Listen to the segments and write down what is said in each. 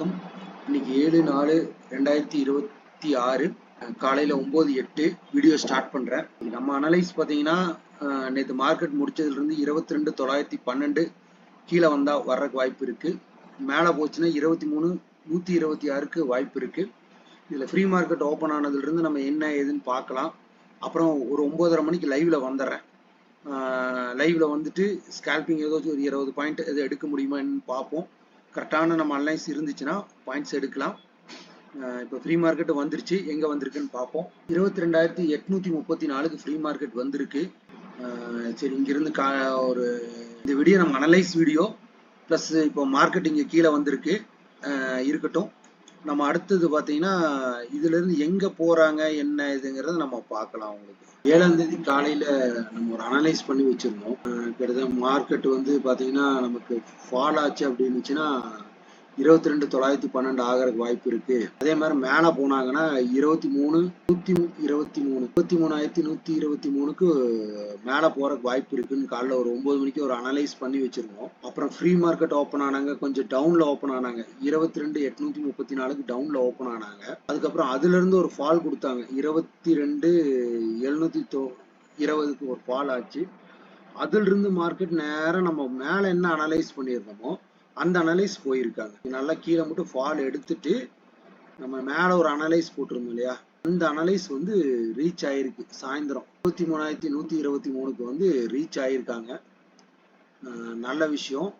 வணக்கம். இன்னைக்கு 7/4/2026 காலையில் 9:08 வீடியோ ஸ்டார்ட் பண்ணுறேன். நம்ம அனலைஸ் பார்த்தீங்கன்னா நேற்று மார்க்கெட் முடிச்சதுலேருந்து 22,912 கீழே வந்தால் வர்றதுக்கு வாய்ப்பு இருக்குது. மேலே போச்சுன்னா 23,126க்கு வாய்ப்பு இருக்குது. இதில் ஃப்ரீ மார்க்கெட் ஓப்பன் ஆனதுலேருந்து நம்ம என்ன ஏதுன்னு பார்க்கலாம். அப்புறம் ஒரு 9:30 மணிக்கு லைவில் வந்துடுறேன். லைவில் வந்துட்டு ஸ்கேல்பிங் ஏதாச்சும் ஒரு 20 பாயிண்ட் எது எடுக்க முடியுமான்னு பார்ப்போம். கரெக்டான நம்ம அனலைஸ் இருந்துச்சுன்னா பாயிண்ட்ஸ் எடுக்கலாம். இப்போ ஃப்ரீ மார்க்கெட் வந்துருச்சு, எங்கே வந்திருக்குன்னு பார்ப்போம். 22,834க்கு ஃப்ரீ மார்க்கெட் வந்திருக்கு. சரி, இங்கிருந்து ஒரு இந்த வீடியோ நம்ம அனலைஸ் வீடியோ ப்ளஸ் இப்போ மார்க்கெட் இங்கே கீழே வந்திருக்கு இருக்கட்டும். நம்ம அடுத்தது பார்த்தீங்கன்னா இதுலேருந்து எங்கே போகிறாங்க என்ன இதுங்கிறத நம்ம பார்க்கலாம். உங்களுக்கு 7ஆம் தேதி காலையில் நம்ம ஒரு அனலைஸ் பண்ணி வச்சுருந்தோம். கிட்டத்தட்ட மார்க்கெட் வந்து பார்த்தீங்கன்னா நமக்கு ஃபால் ஆச்சு அப்படின்னுச்சுன்னா 22,912 ஆகிறதுக்கு வாய்ப்பு இருக்குது. அதே மாதிரி மேலே போனாங்கன்னா 23,123க்கு மேலே போகிறதுக்கு வாய்ப்பு இருக்குன்னு காலைல ஒரு 9 மணிக்கு ஒரு அனலைஸ் பண்ணி வச்சுருந்தோம். அப்புறம் ஃப்ரீ மார்க்கெட் ஓப்பன் ஆனாங்க, கொஞ்சம் டவுனில் ஓப்பன் ஆனாங்க. 22,834க்கு டவுனில் ஓப்பன் ஆனாங்க. அதுக்கப்புறம் அதுலேருந்து ஒரு ஃபால் கொடுத்தாங்க. 22,720க்கு ஒரு ஃபால் ஆச்சு. அதிலிருந்து மார்க்கெட் நேரம் நம்ம மேலே என்ன அனலைஸ் பண்ணியிருந்தோமோ அந்த அனலைஸ் போயிருக்காங்க. நல்லா கீழே மட்டும் ஃபால் எடுத்துட்டு நம்ம மேலே ஒரு அனலைஸ் போட்டிருந்தோம் இல்லையா, அந்த அனலைஸ் வந்து ரீச் ஆயிருக்கு. சாயந்தரம் 23,123க்கு வந்து ரீச் ஆயிருக்காங்க. நல்ல விஷயம்.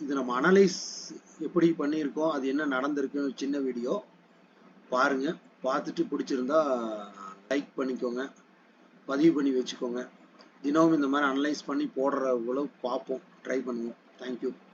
இது நம்ம அனலைஸ் எப்படி பண்ணியிருக்கோம், அது என்ன நடந்திருக்குன்னு சின்ன வீடியோ பாருங்க. பார்த்துட்டு பிடிச்சிருந்தா லைக் பண்ணிக்கோங்க, பதிவு பண்ணி வச்சுக்கோங்க. தினமும் இந்த மாதிரி அனலைஸ் பண்ணி போடுற அளவு பார்ப்போம், ட்ரை பண்ணுவோம். தேங்க்யூ.